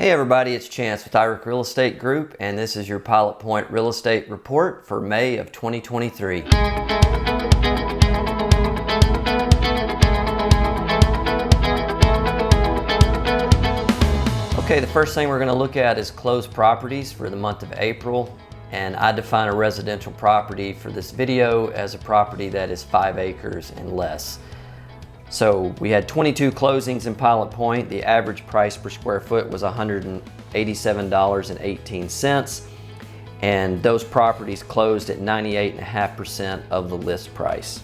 Hey everybody, it's Chance with Irick Real Estate Group, and this is your Pilot Point Real Estate Report for May of 2023. Okay, the first thing we're going to look at is closed properties for the month of April, and I define a residential property for this video as a property that is 5 acres and less. So we had 22 closings in Pilot Point. The average price per square foot was $187.18, and those properties closed at 98.5% of the list price.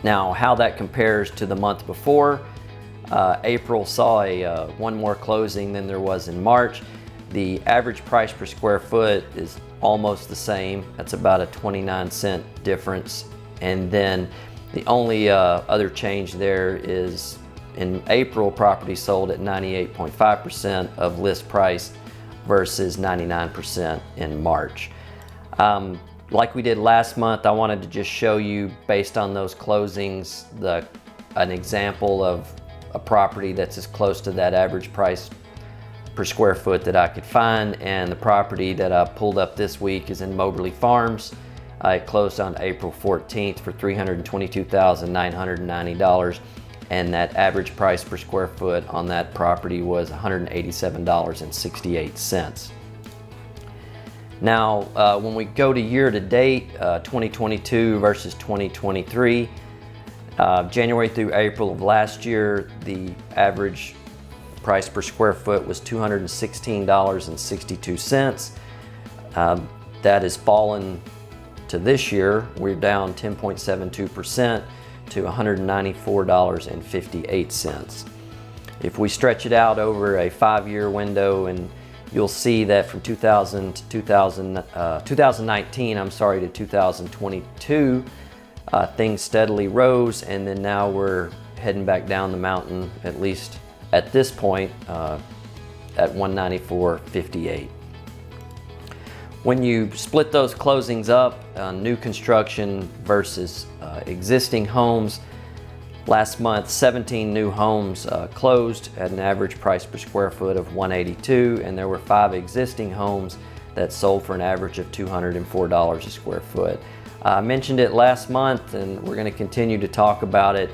Now, how that compares to the month before, April saw one more closing than there was in March. The average price per square foot is almost the same. That's about a 29-cent difference. And then the only other change there is in April, property sold at 98.5% of list price versus 99% in March. Like we did last month, I wanted to just show you, based on those closings, an example of a property that's as close to that average price per square foot that I could find. And the property that I pulled up this week is in Moberly Farms. It closed on April 14th for $322,990, and that average price per square foot on that property was $187.68. Now, when we go to year to date, 2022 versus 2023, January through April of last year, the average price per square foot was $216.62. That has fallen to this year. We're down 10.72% to $194.58. If we stretch it out over a 5-year window, and you'll see that from 2019 to 2022, things steadily rose, and then now we're heading back down the mountain, at least at this point, at $194.58. When you split those closings up, new construction versus existing homes, last month 17 new homes closed at an average price per square foot of $182, and there were 5 existing homes that sold for an average of $204 a square foot. I mentioned it last month, and we're going to continue to talk about it.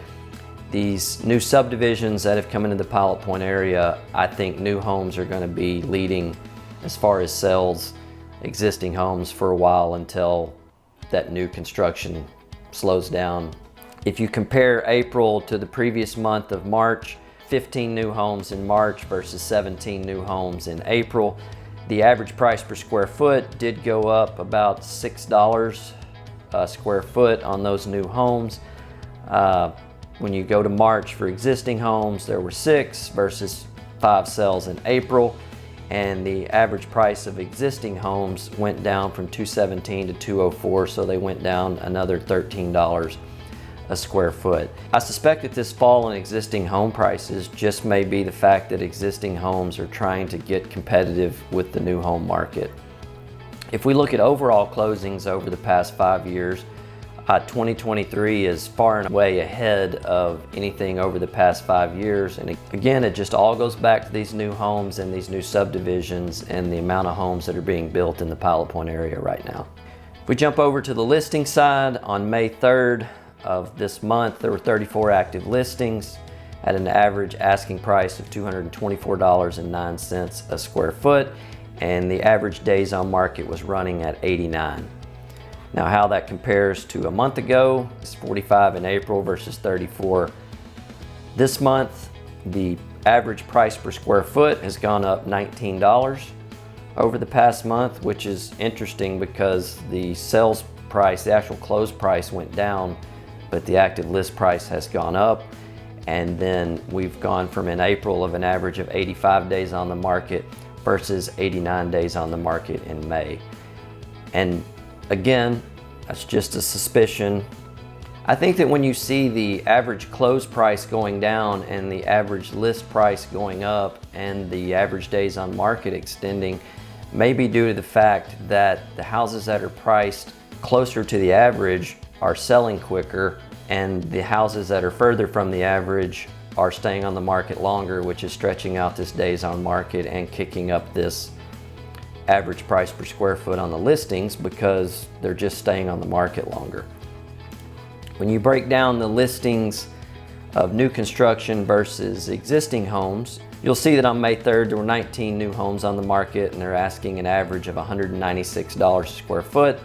These new subdivisions that have come into the Pilot Point area, I think new homes are going to be leading as far as sales existing homes for a while until that new construction slows down. If you compare April to the previous month of March, 15 new homes in March versus 17 new homes in April. The average price per square foot did go up about $6 a square foot on those new homes. When you go to March for existing homes, there were 6 versus 5 sales in April. And the average price of existing homes went down from $217 to $204, so they went down another $13 a square foot. I suspect that this fall in existing home prices just may be the fact that existing homes are trying to get competitive with the new home market. If we look at overall closings over the past 5 years, 2023 is far and away ahead of anything over the past 5 years. And again, it just all goes back to these new homes and these new subdivisions and the amount of homes that are being built in the Pilot Point area right now. If we jump over to the listing side, on May 3rd of this month, there were 34 active listings at an average asking price of $224.09 a square foot, and the average days on market was running at 89. Now, how that compares to a month ago is 45 in April versus 34 this month. The average price per square foot has gone up $19 over the past month, which is interesting because the sales price, the actual close price, went down, but the active list price has gone up. And then we've gone from in April of an average of 85 days on the market versus 89 days on the market in May. And again, that's just a suspicion. I think that when you see the average close price going down and the average list price going up and the average days on market extending, maybe due to the fact that the houses that are priced closer to the average are selling quicker, and the houses that are further from the average are staying on the market longer, which is stretching out this days on market and kicking up this average price per square foot on the listings because they're just staying on the market longer. When you break down the listings of new construction versus existing homes, you'll see that on May 3rd there were 19 new homes on the market and they're asking an average of $196 a square foot,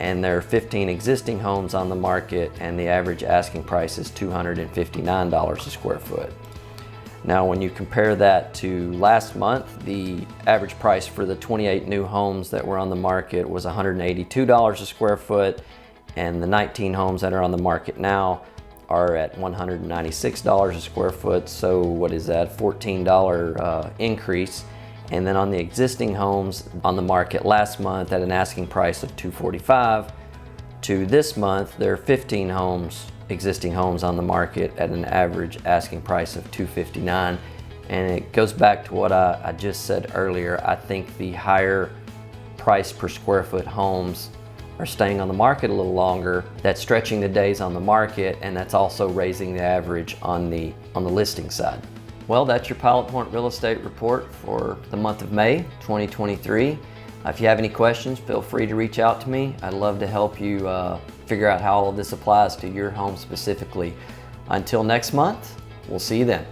and there are 15 existing homes on the market and the average asking price is $259 a square foot. Now when you compare that to last month, the average price for the 28 new homes that were on the market was $182 a square foot, and the 19 homes that are on the market now are at $196 a square foot. So what is that, $14 increase. And then on the existing homes on the market last month at an asking price of $245 to this month, there are 15 existing homes on the market at an average asking price of $259. And it goes back to what I just said earlier. I think the higher price per square foot homes are staying on the market a little longer. That's stretching the days on the market, and that's also raising the average on the listing side. Well, that's your Pilot Point Real Estate Report for the month of May 2023. If you have any questions, feel free to reach out to me. I'd love to help you figure out how all of this applies to your home specifically. Until next month, we'll see you then.